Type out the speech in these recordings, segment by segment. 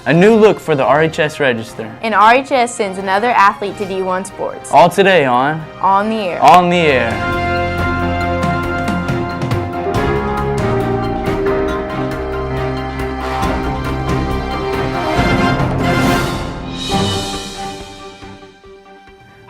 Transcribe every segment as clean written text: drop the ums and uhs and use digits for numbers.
A new look for the RHS Register. And RHS sends another athlete to D1 sports. All today on On the Air. On the Air.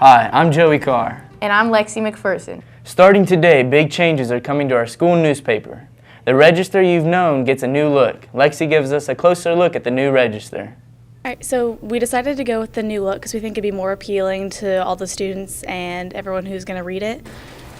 Hi, I'm Joey Carr. And I'm Lexi McPherson. Starting today, big changes are coming to our school newspaper. The Register you've known gets a new look. Lexi gives us a closer look at the new Register. All right, so we decided to go with the new look because we think it'd be more appealing to all the students and everyone who's going to read it.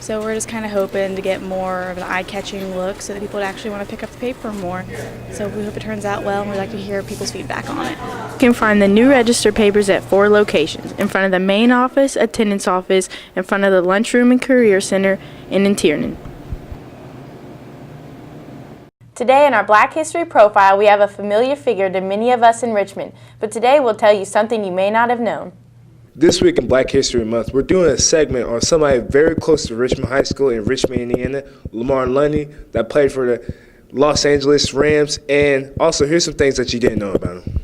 So we're just kind of hoping to get more of an eye-catching look so that people would actually want to pick up the paper more. So we hope it turns out well, and we'd like to hear people's feedback on it. You can find the new Register papers at 4 locations: in front of the main office, attendance office, in front of the lunchroom and career center, and in Tiernan. Today in our Black History Profile, we have a familiar figure to many of us in Richmond, but today we'll tell you something you may not have known. This week in Black History Month, we're doing a segment on somebody very close to Richmond High School in Richmond, Indiana, Lamar Lundy, that played for the Los Angeles Rams, and also here's some things that you didn't know about him.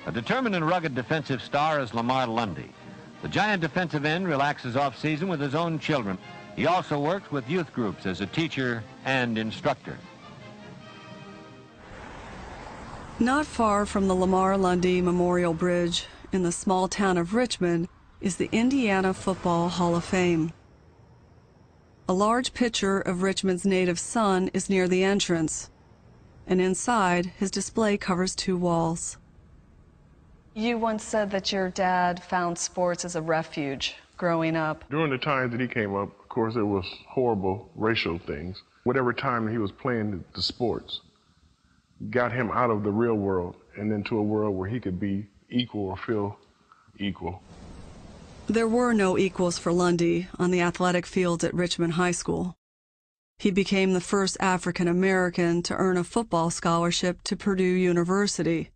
A determined and rugged defensive star is Lamar Lundy. The giant defensive end relaxes off-season with his own children. He also works with youth groups as a teacher and instructor. Not far from the Lamar Lundy Memorial Bridge in the small town of Richmond is the Indiana Football Hall of Fame. A large picture of Richmond's native sun is near the entrance, and inside his display covers 2 walls. You once said that your dad found sports as a refuge growing up. During the time that he came up, of course, there was horrible racial things. Whatever time he was playing the sports got him out of the real world and into a world where he could be equal or feel equal. There were no equals for Lundy on the athletic fields at Richmond High School. He became the first African American to earn a football scholarship to Purdue University.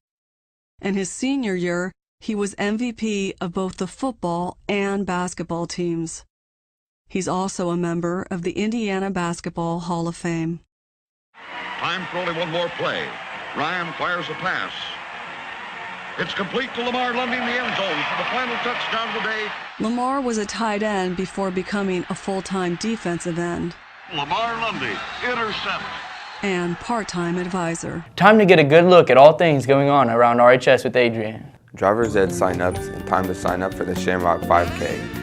And his senior year, he was MVP of both the football and basketball teams. He's also a member of the Indiana Basketball Hall of Fame. Time for only one more play. Ryan fires a pass. It's complete to Lamar Lundy in the end zone for the final touchdown of the day. Lamar was a tight end before becoming a full-time defensive end. Lamar Lundy intercepts. And part-time advisor. Time to get a good look at all things going on around RHS with Adrian. Driver's Ed sign-ups and time to sign up for the Shamrock 5K.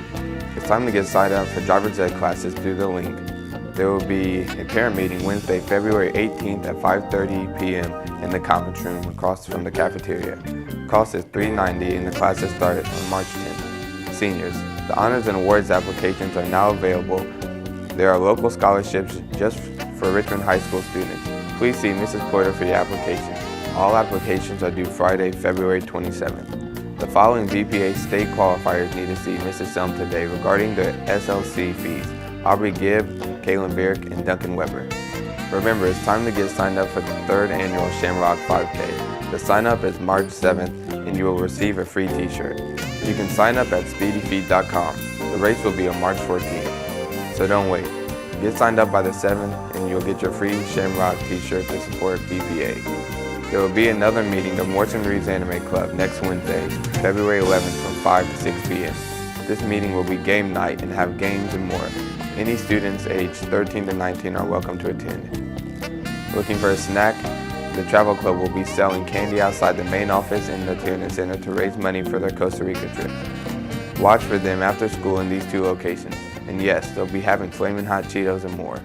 It's time to get signed up for Driver's Ed classes through the link. There will be a parent meeting Wednesday, February 18th at 5:30 p.m. in the conference room across from the cafeteria. Cost is $390 and the classes start on March 10th. Seniors, the honors and awards applications are now available. There are local scholarships just for Richmond High School students. Please see Mrs. Porter for your application. All applications are due Friday, February 27th. The following VPA state qualifiers need to see Mrs. Selm today regarding the SLC fees: Aubrey Gibb, Kaylin Bierk, and Duncan Weber. Remember, it's time to get signed up for the 3rd annual Shamrock 5K. The sign up is March 7th and you will receive a free t-shirt. You can sign up at speedyfeet.com. The race will be on March 14th, so don't wait. Get signed up by the 7th and you'll get your free Shamrock t-shirt to support BPA. There will be another meeting of Morton Reeves Anime Club next Wednesday, February 11th from 5 to 6 p.m. This meeting will be game night and have games and more. Any students aged 13 to 19 are welcome to attend. Looking for a snack? The Travel Club will be selling candy outside the main office in the Tiernan Center to raise money for their Costa Rica trip. Watch for them after school in these 2 locations. And yes, they'll be having Flamin' Hot Cheetos and more.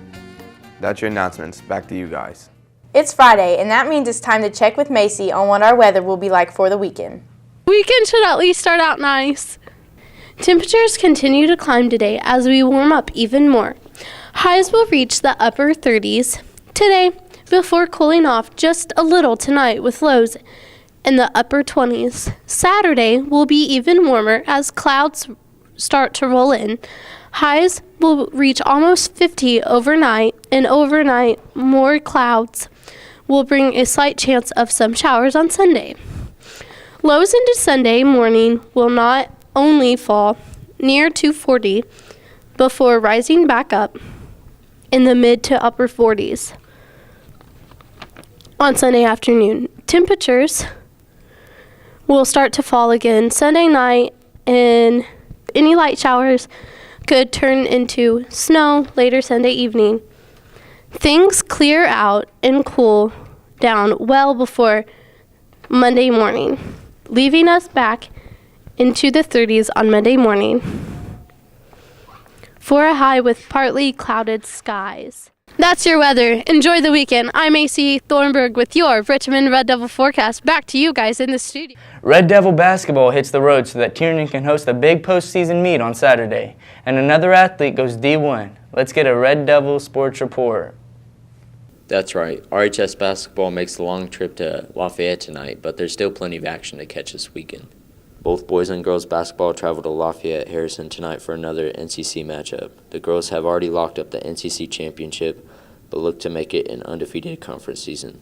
That's your announcements. Back to you guys. It's Friday, and that means it's time to check with Macy on what our weather will be like for the weekend. Weekend should at least start out nice. Temperatures continue to climb today as we warm up even more. Highs will reach the upper 30s today before cooling off just a little tonight with lows in the upper 20s. Saturday will be even warmer as clouds start to roll in. Highs will reach almost 50 overnight, and overnight more clouds will bring a slight chance of some showers on Sunday. Lows into Sunday morning will not only fall near 240 before rising back up in the mid to upper 40s. on Sunday afternoon. Temperatures will start to fall again Sunday night, and any light showers could turn into snow later Sunday evening. Things clear out and cool down well before Monday morning, leaving us back into the 30s on Monday morning for a high with partly clouded skies. That's your weather. Enjoy the weekend. I'm AC Thornburg with your Richmond Red Devil forecast. Back to you guys in the studio. Red Devil basketball hits the road so that Tiernan can host a big postseason meet on Saturday. And another athlete goes D1. Let's get a Red Devil sports report. That's right. RHS basketball makes the long trip to Lafayette tonight, but there's still plenty of action to catch this weekend. Both boys and girls basketball travel to Lafayette Harrison tonight for another NCC matchup. The girls have already locked up the NCC championship, but look to make it an undefeated conference season.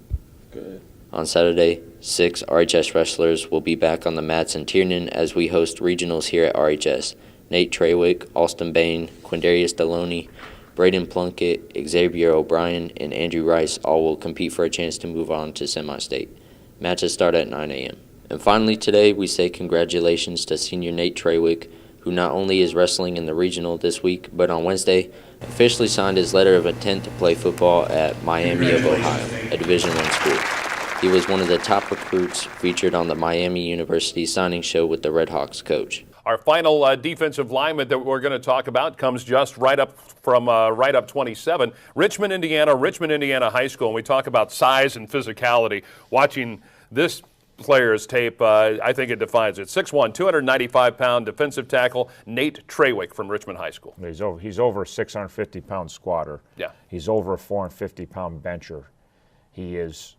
Good. On Saturday, 6 RHS wrestlers will be back on the mats in Tiernan as we host regionals here at RHS. Nate Trawick, Alston Bain, Quindarius Deloney, Braden Plunkett, Xavier O'Brien, and Andrew Rice all will compete for a chance to move on to semi-state. Matches start at 9 a.m. And finally today, we say congratulations to senior Nate Trawick, who not only is wrestling in the regional this week, but on Wednesday officially signed his letter of intent to play football at Miami of Ohio, a Division I school. He was one of the top recruits featured on the Miami University signing show with the Red Hawks coach. Our final defensive lineman that we're going to talk about comes just right up from right up 27, Richmond, Indiana High School. And we talk about size and physicality. Watching this player's tape, I think it defines it. 6'1", 295-pound defensive tackle, Nate Trawick from Richmond High School. He's over a 650-pound squatter. Yeah. He's over a 450-pound bencher. He is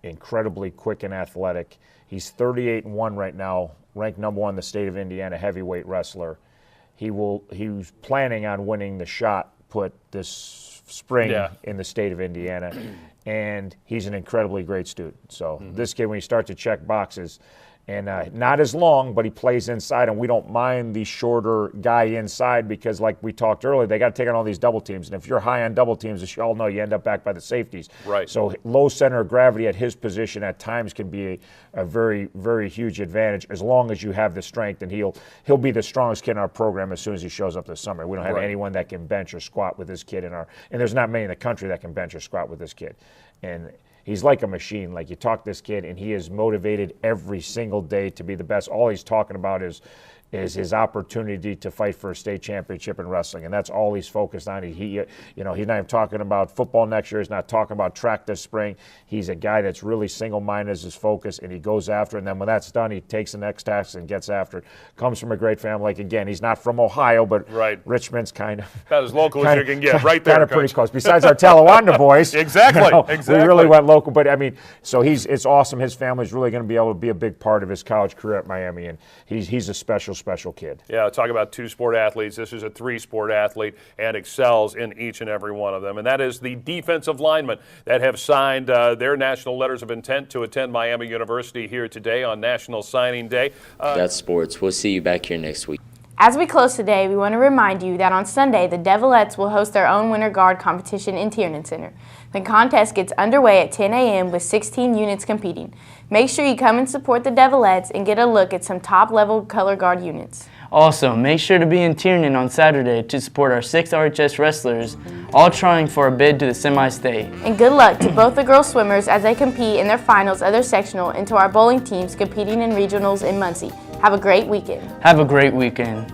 incredibly quick and athletic. He's 38-1 right now, ranked number 1 in the state of Indiana heavyweight wrestler. He was planning on winning the shot put this spring in the state of Indiana, and he's an incredibly great student. So this kid, when you start to check boxes, and not as long, but he plays inside, and we don't mind the shorter guy inside because, like we talked earlier, they got to take on all these double teams. And if you're high on double teams, as you all know, you end up back by the safeties. Right. So low center of gravity at his position at times can be a very, very huge advantage as long as you have the strength. And he'll be the strongest kid in our program as soon as he shows up this summer. We don't have anyone that can bench or squat with this kid and there's not many in the country that can bench or squat with this kid. And he's like a machine. Like, you talk to this kid, and he is motivated every single day to be the best. All he's talking about is his opportunity to fight for a state championship in wrestling, and that's all he's focused on. He's not even talking about football next year. He's not talking about track this spring. He's a guy that's really single-minded as his focus, and he goes after it. And then when that's done, he takes the next task and gets after it. Comes from a great family. Like, again, he's not from Ohio, but Richmond's kind of about as local as you can get, right there. Kind of pretty close. Besides our Talawanda boys, exactly. We really went local. But I mean, so it's awesome. His family's really going to be able to be a big part of his college career at Miami, and he's a special kid. Yeah, talk about 2-sport athletes. This is a 3-sport athlete and excels in each and every one of them. And that is the defensive linemen that have signed their national letters of intent to attend Miami University here today on National Signing Day. That's sports. We'll see you back here next week. As we close today, we want to remind you that on Sunday, the Devilettes will host their own Winter Guard competition in Tiernan Center. The contest gets underway at 10 a.m. with 16 units competing. Make sure you come and support the Devilettes and get a look at some top-level color guard units. Also, make sure to be in Tiernan on Saturday to support our 6 RHS wrestlers, all trying for a bid to the semi-state. And good luck to both the girls swimmers as they compete in their finals of their sectional and to our bowling teams competing in regionals in Muncie. Have a great weekend. Have a great weekend.